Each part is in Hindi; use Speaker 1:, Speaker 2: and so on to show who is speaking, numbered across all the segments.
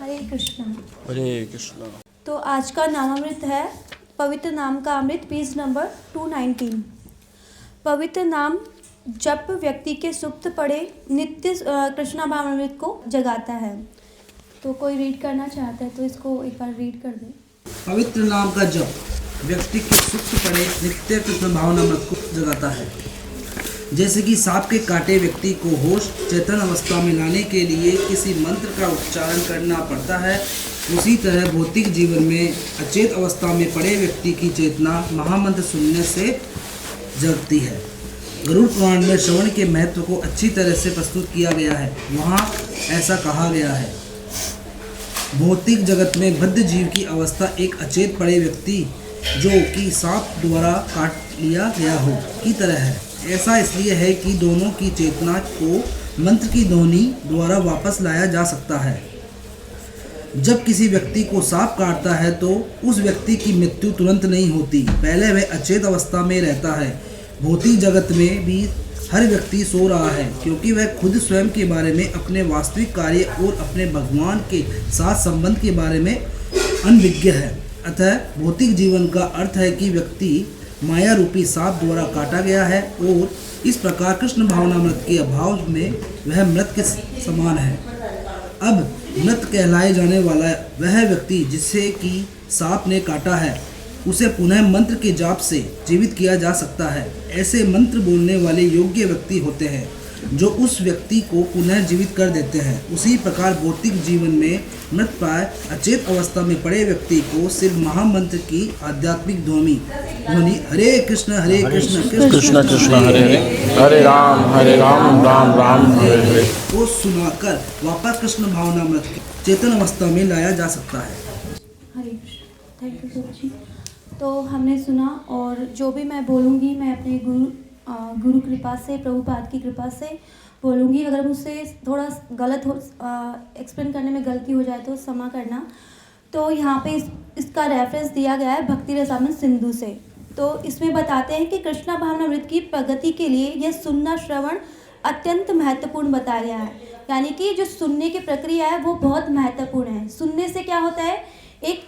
Speaker 1: हरे कृष्णा।
Speaker 2: हरे कृष्णा।
Speaker 1: तो आज का नामामृत है पवित्र नाम का अमृत, पेज नंबर 219। पवित्र नाम जप व्यक्ति के सुप्त पड़े नित्य कृष्णा भावामृत को जगाता है। तो कोई रीड करना चाहता है तो इसको एक बार रीड कर दें।
Speaker 3: पवित्र नाम का जप व्यक्ति के सुप्त पड़े नित्य कृष्ण भावनामृत को जगाता है। जैसे कि सांप के काटे व्यक्ति को होश चेतन अवस्था में लाने के लिए किसी मंत्र का उच्चारण करना पड़ता है, उसी तरह भौतिक जीवन में अचेत अवस्था में पड़े व्यक्ति की चेतना महामंत्र सुनने से जगती है। गरुड़ पुराण में श्रवण के महत्व को अच्छी तरह से प्रस्तुत किया गया है। वहाँ ऐसा कहा गया है, भौतिक जगत में बद्ध जीव की अवस्था एक अचेत पड़े व्यक्ति जो कि सांप द्वारा काट लिया गया हो की तरह है। ऐसा इसलिए है कि दोनों की चेतना को मंत्र की ध्वनि द्वारा वापस लाया जा सकता है। जब किसी व्यक्ति को सांप काटता है तो उस व्यक्ति की मृत्यु तुरंत नहीं होती, पहले वह अचेत अवस्था में रहता है। भौतिक जगत में भी हर व्यक्ति सो रहा है क्योंकि वह खुद स्वयं के बारे में, अपने वास्तविक कार्य और अपने भगवान के साथ संबंध के बारे में अनभिज्ञ है। अतः भौतिक जीवन का अर्थ है कि व्यक्ति माया रूपी सांप द्वारा काटा गया है और इस प्रकार कृष्ण भावनामृत के अभाव में वह मृत के समान है। अब मृत कहलाए जाने वाला वह व्यक्ति जिसे कि सांप ने काटा है, उसे पुनः मंत्र के जाप से जीवित किया जा सकता है। ऐसे मंत्र बोलने वाले योग्य व्यक्ति होते हैं जो उस व्यक्ति को पुनः जीवित कर देते हैं। उसी प्रकार भौतिक जीवन में मृत प्राय अचेत अवस्था में पड़े व्यक्ति को सिर्फ महामंत्र की आध्यात्मिक ध्वनि हरे कृष्ण कृष्ण
Speaker 2: कृष्ण हरे हरे, हरे राम राम राम हरे हरे
Speaker 3: को सुनाकर वापस कृष्ण भावनामृत की चेतन अवस्था में लाया जा सकता है।
Speaker 1: Hare Krishna. Thank you so much. तो हमने सुना और जो भी मैं बोलूँगी मैं अपने गुरु कृपा से, प्रभुपाद की कृपा से बोलूँगी। अगर मुझसे थोड़ा गलत हो एक्सप्लेन करने में गलती हो जाए तो क्षमा करना। तो यहाँ पे इसका रेफरेंस दिया गया है भक्ति रसामृत सिंधु से। तो इसमें बताते हैं कि कृष्णा भावनामृत की प्रगति के लिए यह सुनना श्रवण अत्यंत महत्वपूर्ण बताया गया है। यानी कि जो सुनने की प्रक्रिया है वो बहुत महत्वपूर्ण है। सुनने से क्या होता है, एक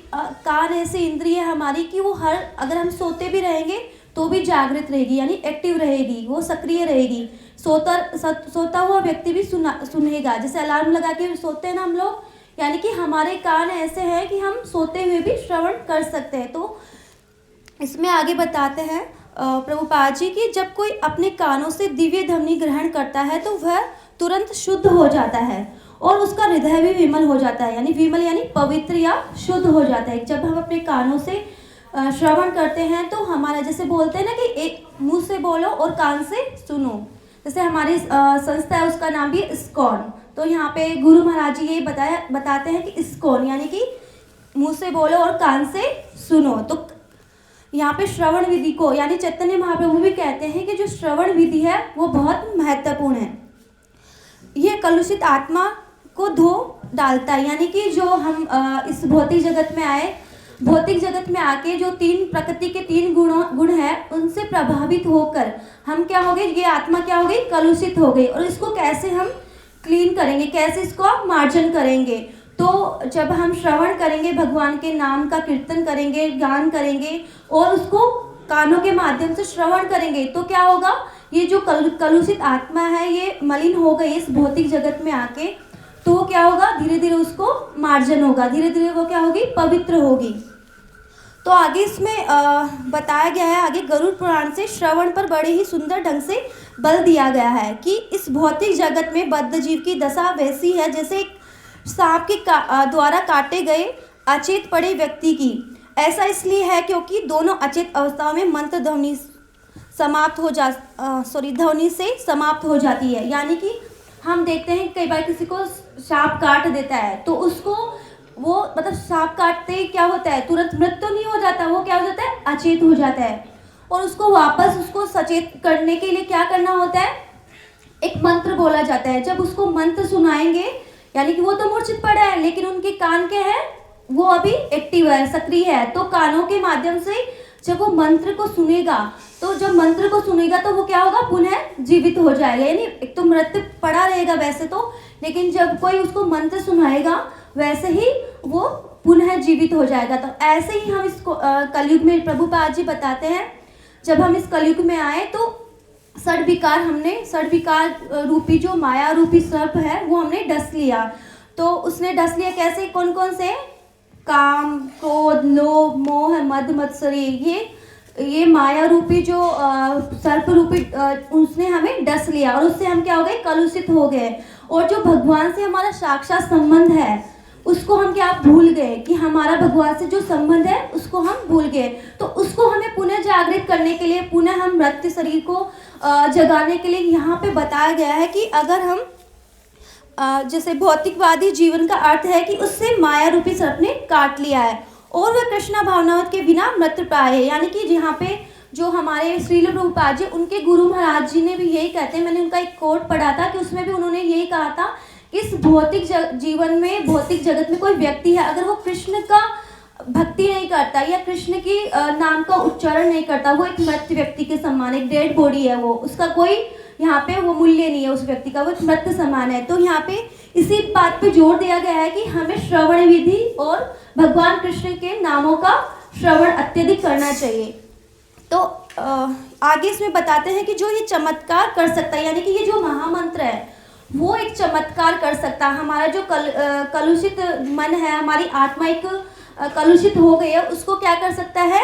Speaker 1: कान ऐसी इंद्रिय है हमारी कि वो अगर हम सोते भी रहेंगे तो भी जागृत रहेगी, यानी एक्टिव रहेगी, वो सक्रिय रहेगी। सोता हुआ व्यक्ति भी सुनेगा। जैसे अलार्म लगा के सोते हैं ना हम लोग, यानी कि हमारे कान ऐसे हैं कि हम सोते हुए भी श्रवण कर सकते हैं। तो इसमें आगे बताते हैं प्रभुपाद जी कि जब कोई अपने कानों से दिव्य ध्वनि ग्रहण करता है तो वह तुरंत शुद्ध हो जाता है और उसका हृदय भी विमल हो जाता है। यानी विमल यानी पवित्र या शुद्ध हो जाता है। जब हम अपने कानों से श्रवण करते हैं तो हमारा, जैसे बोलते हैं ना कि एक मुंह से बोलो और कान से सुनो। जैसे हमारी संस्था है उसका नाम भी इस्कॉन। तो यहाँ पे गुरु महाराज जी ये बताते हैं कि इस्कॉन यानी कि मुंह से बोलो और कान से सुनो। तो यहाँ पे श्रवण विधि को, यानी चैतन्य महाप्रभु भी कहते हैं कि जो श्रवण विधि है वो बहुत महत्वपूर्ण है। ये कलुषित आत्मा को धो डालता है। यानी कि जो हम इस भौतिक जगत में आए, भौतिक जगत में आके जो प्रकृति के तीन गुण हैं उनसे प्रभावित होकर हम क्या हो गए, ये आत्मा क्या हो गई, कलुषित हो गई। और इसको कैसे हम क्लीन करेंगे, कैसे इसको मार्जन करेंगे? तो जब हम श्रवण करेंगे, भगवान के नाम का कीर्तन करेंगे, गान करेंगे और उसको कानों के माध्यम से श्रवण करेंगे तो क्या होगा, ये जो कलुषित आत्मा है ये मलिन हो गई इस भौतिक जगत में आके, तो क्या होगा, धीरे धीरे उसको मार्जन होगा, धीरे धीरे वो क्या होगी, पवित्र होगी। तो आगे इसमें बताया गया है, आगे गरुड़ पुराण से श्रवण पर बड़े ही सुंदर ढंग से बल दिया गया है कि इस भौतिक जगत में बद्ध जीव की दशा वैसी है जैसे एक सांप के द्वारा काटे गए अचेत पड़े व्यक्ति की। ऐसा इसलिए है क्योंकि दोनों अचेत अवस्थाओं में मंत्र ध्वनि ध्वनि से समाप्त हो जाती है। यानी कि हम देखते हैं कई बार किसी को सांप काट देता है तो उसको वो मतलब सांप काटते ही क्या होता है, तुरंत मृत्यु नहीं हो जाता, वो क्या हो जाता है, अचेत हो जाता है। और उसको वापस उसको सचेत करने के लिए क्या करना होता है, एक मंत्र बोला जाता है। जब उसको मंत्र सुनाएंगे, यानी कि वो तो मूर्छित पड़ा है लेकिन उनके कान के हैं वो अभी एक्टिव है, सक्रिय है। तो कानों के माध्यम से जब वो मंत्र को सुनेगा तो जब मंत्र को सुनेगा तो वो क्या होगा, पुनः जीवित हो जाएगा। यानी एक तो मृत्यु पड़ा रहेगा वैसे तो, लेकिन जब कोई उसको मंत्र सुनाएगा वैसे ही वो पुनः जीवित हो जाएगा। तो ऐसे ही हम इसको कलयुग में प्रभुपाद जी बताते हैं, जब हम इस कलयुग में आए तो षड्विकार रूपी जो माया रूपी सर्प है वो हमने डस लिया। तो उसने डस लिया कैसे, कौन कौन से, काम, क्रोध, लोभ, मोह, मद, मत्सरी, ये माया रूपी जो सर्प रूपी उसने हमें डस लिया और उससे हम क्या हो गए, कलुषित हो गए। और जो भगवान से हमारा साक्षात संबंध है उसको हम क्या भूल गए, कि हमारा भगवान से जो संबंध है उसको हम भूल गए। तो उसको हमें पुनः जागृत करने के लिए, पुनः हम मृत शरीर को जगाने के लिए यहाँ पे बताया गया है कि अगर हम जैसे भौतिकवादी जीवन का अर्थ है कि उससे माया रूपी सर्प ने काट लिया है और वह कृष्णा भावनावत के बिना मृत प्राय है। यानी कि यहाँ पे जो हमारे श्रील प्रभुपाद जी, उनके गुरु महाराज जी ने भी यही कहते हैं, मैंने उनका एक कोट पढ़ा था कि उसमें भी उन्होंने यही कहा था कि इस भौतिक जीवन में, भौतिक जगत में कोई व्यक्ति है, अगर वो कृष्ण का भक्ति नहीं करता या कृष्ण की नाम का उच्चारण नहीं करता, वो एक मृत व्यक्ति के समान, एक डेड बॉडी है वो, उसका कोई यहाँ पे वो मूल्य नहीं है उस व्यक्ति का, वो एक मृत समान है। तो यहाँ पे इसी बात पे जोर दिया गया है कि हमें श्रवण विधि और भगवान कृष्ण के नामों का श्रवण अत्यधिक करना चाहिए। तो आगे इसमें बताते हैं कि जो ये चमत्कार कर सकता है, यानी कि ये जो महामंत्र है वो एक चमत्कार कर सकता है। हमारा जो कलुषित मन है, हमारी आत्मा एक कलुषित हो गई है, उसको क्या कर सकता है,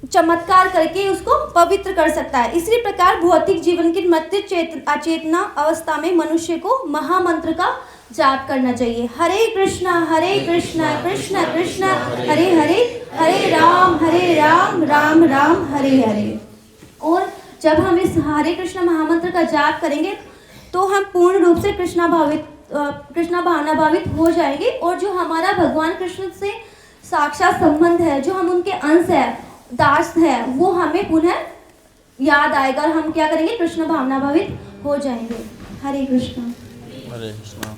Speaker 1: चमत्कार करके उसको पवित्र कर सकता है। इसी प्रकार भौतिक जीवन की मृत्यु अचेतना अवस्था में मनुष्य को महामंत्र का जाप करना चाहिए। हरे कृष्णा कृष्ण कृष्ण हरे हरे, हरे राम राम राम हरे हरे। और जब हम इस हरे कृष्ण महामंत्र का जाप करेंगे तो हम पूर्ण रूप से कृष्णा भावना भावित हो जाएंगे और जो हमारा भगवान कृष्ण से साक्षात संबंध है, जो हम उनके अंश है, दास है, वो हमें पुनः याद आएगा और हम क्या करेंगे, कृष्ण भावना भावित हो जाएंगे। हरे कृष्ण।
Speaker 2: हरे कृष्णा।